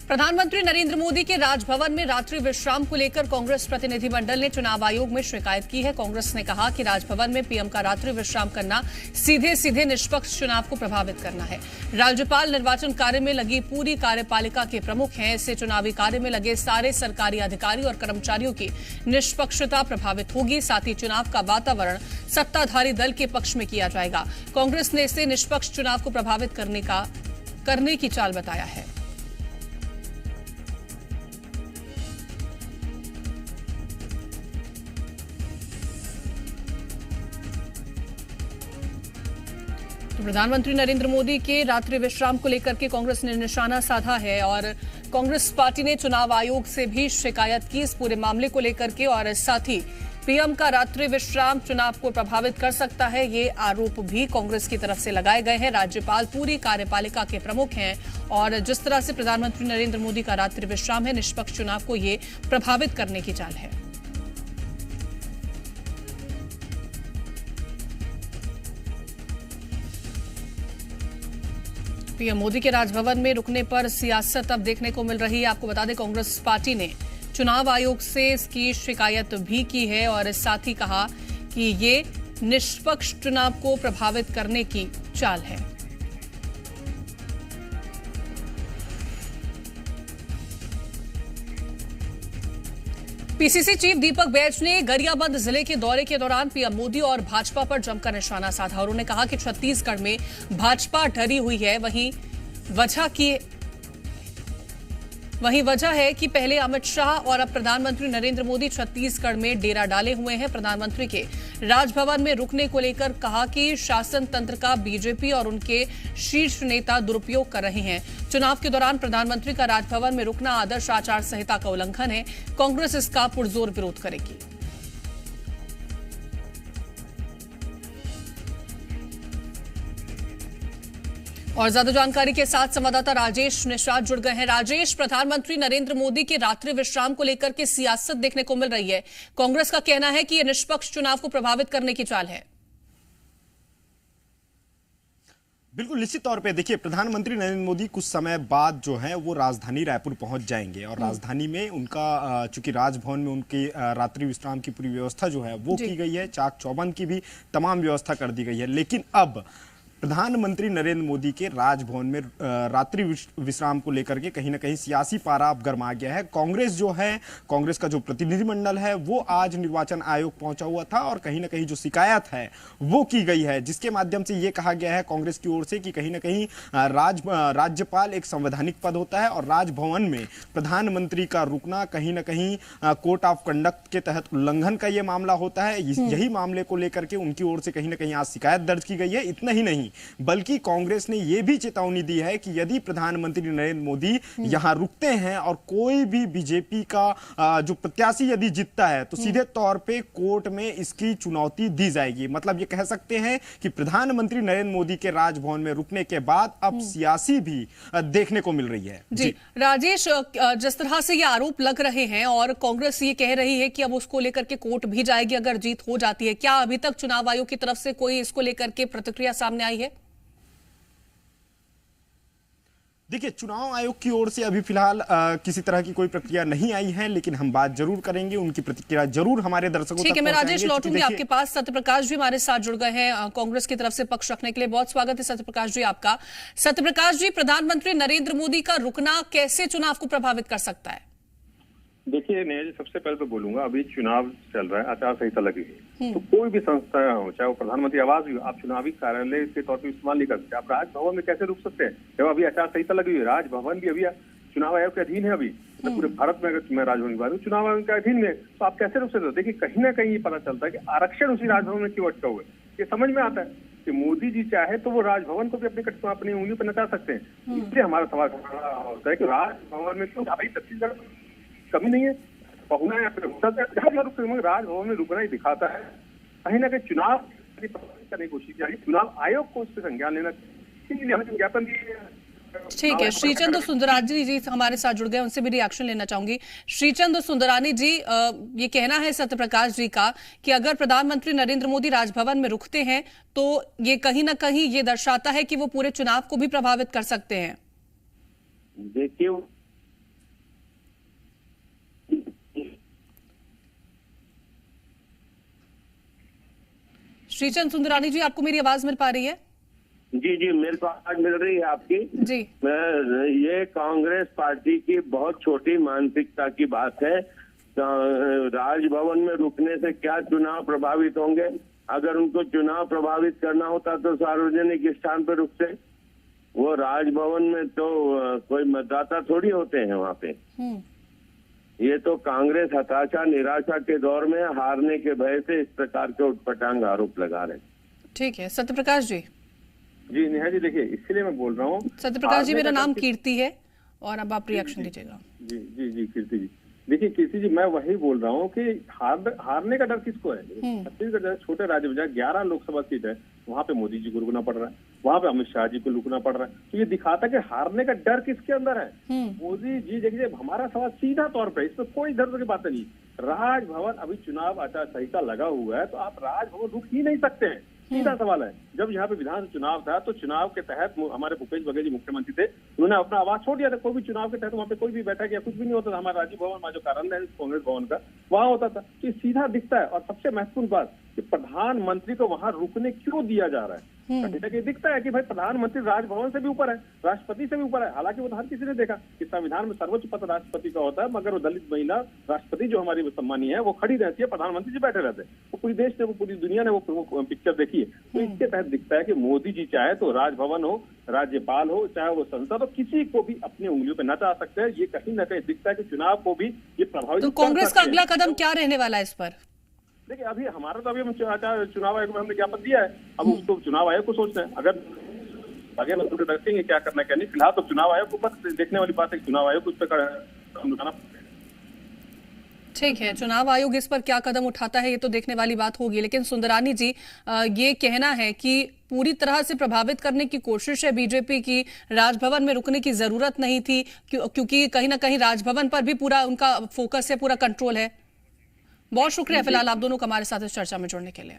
प्रधानमंत्री नरेंद्र मोदी के राजभवन में रात्रि विश्राम को लेकर कांग्रेस प्रतिनिधिमंडल ने चुनाव आयोग में शिकायत की है। कांग्रेस ने कहा कि राजभवन में पीएम का रात्रि विश्राम करना सीधे सीधे निष्पक्ष चुनाव को प्रभावित करना है। राज्यपाल निर्वाचन कार्य में लगी पूरी कार्यपालिका के प्रमुख हैं। इससे चुनावी कार्य में लगे सारे सरकारी अधिकारी और कर्मचारियों की निष्पक्षता प्रभावित होगी। साथ ही चुनाव का वातावरण सत्ताधारी दल के पक्ष में किया जाएगा। कांग्रेस ने इसे निष्पक्ष चुनाव को प्रभावित करने की चाल बताया है। प्रधानमंत्री नरेंद्र मोदी के रात्रि विश्राम को लेकर के कांग्रेस ने निशाना साधा है और कांग्रेस पार्टी ने चुनाव आयोग से भी शिकायत की इस पूरे मामले को लेकर के और साथ ही पीएम का रात्रि विश्राम चुनाव को प्रभावित कर सकता है। ये आरोप भी कांग्रेस की तरफ से लगाए गए हैं। राज्यपाल पूरी कार्यपालिका के प्रमुख हैं और जिस तरह से प्रधानमंत्री नरेंद्र मोदी का रात्रि विश्राम है, निष्पक्ष चुनाव को ये प्रभावित करने की चाल है। पीएम मोदी के राजभवन में रुकने पर सियासत अब देखने को मिल रही है। आपको बता दें, कांग्रेस पार्टी ने चुनाव आयोग से इसकी शिकायत भी की है और साथ ही कहा कि ये निष्पक्ष चुनाव को प्रभावित करने की चाल है। पीसीसी चीफ दीपक बैज ने गरियाबंद जिले के दौरे के दौरान पीएम मोदी और भाजपा पर जमकर निशाना साधा। उन्होंने कहा कि छत्तीसगढ़ में भाजपा डरी हुई है। वहीं वजह है कि पहले अमित शाह और अब प्रधानमंत्री नरेंद्र मोदी छत्तीसगढ़ में डेरा डाले हुए हैं। प्रधानमंत्री के राजभवन में रुकने को लेकर कहा कि शासन तंत्र का बीजेपी और उनके शीर्ष नेता दुरुपयोग कर रहे हैं। चुनाव के दौरान प्रधानमंत्री का राजभवन में रुकना आदर्श आचार संहिता का उल्लंघन है। कांग्रेस इसका पुरजोर विरोध करेगी। और ज्यादा जानकारी के साथ संवाददाता राजेश निषाद जुड़ गए हैं। राजेश, प्रधानमंत्री नरेंद्र मोदी के रात्रि विश्राम को लेकर के सियासत देखने को मिल रही है। कांग्रेस का कहना है कि यह निष्पक्ष चुनाव को प्रभावित करने की चाल है। बिल्कुल निश्चित तौर पे देखिए, प्रधानमंत्री नरेंद्र मोदी कुछ समय बाद जो है वो राजधानी रायपुर पहुंच जाएंगे और राजधानी में उनका चूंकि राजभवन में उनकी रात्रि विश्राम की पूरी व्यवस्था जो है वो की गई है। चाक चौबंद की भी तमाम व्यवस्था कर दी गई है। लेकिन अब प्रधानमंत्री नरेंद्र मोदी के राजभवन में रात्रि विश्राम को लेकर के कहीं ना कहीं सियासी पारा अब गर्मा गया है। कांग्रेस जो है, कांग्रेस का जो प्रतिनिधिमंडल है वो आज निर्वाचन आयोग पहुंचा हुआ था और कहीं ना कहीं जो शिकायत है वो की गई है, जिसके माध्यम से ये कहा गया है कांग्रेस की ओर से कि कहीं ना कहीं राज्यपाल एक संवैधानिक पद होता है और राजभवन में प्रधानमंत्री का रुकना कहीं ना कहीं कोड ऑफ कंडक्ट के तहत उल्लंघन का ये मामला होता है। यही मामले को लेकर के उनकी ओर से कहीं ना कहीं आज शिकायत दर्ज की गई है। इतना ही नहीं, बल्कि कांग्रेस ने यह भी चेतावनी दी है कि यदि प्रधानमंत्री नरेंद्र मोदी यहां रुकते हैं और कोई भी बीजेपी का जो प्रत्याशी यदि जीतता है तो सीधे तौर पे कोर्ट में इसकी चुनौती दी जाएगी। मतलब ये कह सकते हैं कि प्रधानमंत्री नरेंद्र मोदी के राजभवन में रुकने के बाद अब सियासी भी देखने को मिल रही है। जी राजेश, जिस तरह से ये आरोप लग रहे हैं और कांग्रेस ये कह रही है कि अब उसको लेकर के कोर्ट भी जाएगी अगर जीत हो जाती है, क्या अभी तक चुनाव आयोग की तरफ से कोई इसको लेकर के प्रतिक्रिया सामने आई है? देखिए, चुनाव आयोग की ओर से अभी फिलहाल किसी तरह की कोई प्रक्रिया नहीं आई है, लेकिन हम बात जरूर करेंगे, उनकी प्रतिक्रिया जरूर हमारे दर्शकों तक ठीक है। मैं राजेश लौटूंगी आपके पास। सत्यप्रकाश जी हमारे साथ जुड़ गए हैं कांग्रेस की तरफ से पक्ष रखने के लिए। बहुत स्वागत है सत्यप्रकाश जी आपका। सत्यप्रकाश जी, प्रधानमंत्री नरेंद्र मोदी का रुकना कैसे चुनाव को प्रभावित कर सकता है? देखिए नेहा जी, सबसे पहले तो बोलूंगा, अभी चुनाव चल रहा है, आचार संहिता लगी है, तो कोई भी संस्था हो, चाहे वो प्रधानमंत्री आवास भी हो, आप चुनावी कार्यालय के तौर पर इस्तेमाल नहीं कर सकते। आप राजभवन में कैसे रुक सकते हैं जब अभी आचार संहिता लगी हुई है? राजभवन भी अभी चुनाव आयोग के अधीन है। अभी तो पूरे भारत में अगर मैं राजभवन की बात करूं, चुनाव आयोग के अधीन में, तो आप कैसे रुक सकते हो? देखिए, कहीं ना कहीं ये पता चलता है कि आरक्षण उसी राजभवन में क्यों अटका हुआ है। ये समझ में आता है कि मोदी जी चाहे तो वो राजभवन को भी अपनी उंगली पर नचा सकते हैं। इसलिए हमारा सवाल होता है कि राजभवन में क्यों? भाई छत्तीसगढ़ कमी नहीं है, पहुना या फिर राजभवन में रुकना ही दिखाता है कहीं ना कहीं चुनाव करने की कोशिश की। चुनाव आयोग को उस पर संज्ञान लेना चाहिए। हमें ज्ञापन दिए। ठीक है, श्रीचंद सुंदरानी जी हमारे साथ जुड़ गए, उनसे भी रिएक्शन लेना चाहूंगी। श्रीचंद सुंदरानी जी, ये कहना है सत्यप्रकाश जी का कि अगर प्रधानमंत्री नरेंद्र मोदी राजभवन में रुकते हैं तो ये कहीं ना कहीं ये दर्शाता है कि वो पूरे चुनाव को भी प्रभावित कर सकते हैं। देखिए, श्रीचंद सुंदरानी जी, आपको मेरी आवाज मिल पा रही है? जी जी, मेरे को आज मिल रही है आपकी जी। ये कांग्रेस पार्टी की बहुत छोटी मानसिकता की बात है। राजभवन में रुकने से क्या चुनाव प्रभावित होंगे? अगर उनको चुनाव प्रभावित करना होता तो सार्वजनिक स्थान पर रुकते। वो राजभवन में तो कोई मतदाता थोड़ी होते हैं वहाँ पे। ये तो कांग्रेस हताशा निराशा के दौर में हारने के भय से इस प्रकार के उटपटांग आरोप लगा रहे। ठीक है, सत्यप्रकाश जी। जी नेहा जी, देखिए इसलिए मैं बोल रहा हूँ। सत्यप्रकाश जी, मेरा नाम कीर्ति है और अब आप रिएक्शन दीजिएगा। जी जी जी कीर्ति जी, देखिए कीर्ति जी, मैं वही बोल रहा हूँ कि हारने का डर किसको है? छत्तीसगढ़ छोटे राज्य में 11 लोकसभा सीट है, वहाँ पे मोदी जी को रुकना पड़ रहा है, वहाँ पे अमित शाह जी को रुकना पड़ रहा है। तो ये दिखाता है कि हारने का डर किसके अंदर है। मोदी जी देखिए, हमारा सवाल सीधा तौर पर, इसमें कोई दर्द की बात नहीं। राजभवन अभी चुनाव आचार संहिता लगा हुआ है, तो आप राजभवन रुक ही नहीं सकते हैं। सीधा सवाल है। जब यहाँ पे विधानसभा चुनाव था तो चुनाव के तहत हमारे भूपेश बघेल जी मुख्यमंत्री थे, उन्होंने अपना आवाज छोड़ दिया था। कोई भी चुनाव के तहत वहाँ पे कोई भी बैठक या कुछ भी नहीं होता था। हमारा राजीव भवन, जो कार्यालय है कांग्रेस भवन का, वहाँ होता था। तो ये सीधा दिखता है। और सबसे महत्वपूर्ण बात कि प्रधानमंत्री को वहां रुकने क्यों दिया जा रहा है? कहीं दिखता है कि भाई प्रधानमंत्री राजभवन से भी ऊपर है, राष्ट्रपति से भी ऊपर है। हालांकि वो तो हर किसी ने देखा कि संविधान में सर्वोच्च पद राष्ट्रपति का होता है, मगर वो दलित महिला राष्ट्रपति जो हमारी सम्मानीय है वो खड़ी रहती है, प्रधानमंत्री जी बैठे रहते हैं। वो पूरी देश ने, वो पूरी दुनिया ने वो पिक्चर देखी है। तो इसके तहत दिखता है कि मोदी जी चाहे तो राजभवन हो, राज्यपाल हो, चाहे वो संसद हो, किसी को भी अपनी उंगलियों पर नचा सकते हैं। ये कहीं ना कहीं दिखता है कि चुनाव को भी ये प्रभावित। तो कांग्रेस का अगला कदम क्या रहने वाला है इस पर? देखिए अभी हमारा तो अभी हम चुनाव आयोग में हमने ज्ञापन दिया है। अब उसको चुनाव आयोग को सोचना है। अगर आगे हम रखेंगे क्या करना क्या नहीं, फिलहाल तो चुनाव आयोग को बस देखने वाली बात है। चुनाव आयोग उस पर ठीक है, चुनाव आयोग इस पर क्या कदम उठाता है ये तो देखने वाली बात होगी। लेकिन सुंदरानी जी, ये कहना है कि पूरी तरह से प्रभावित करने की कोशिश है बीजेपी की, राजभवन में रुकने की जरूरत नहीं थी, क्योंकि कहीं ना कहीं राजभवन पर भी पूरा उनका फोकस है, पूरा कंट्रोल है। बहुत शुक्रिया फिलहाल आप दोनों को हमारे साथ इस चर्चा में जुड़ने के लिए।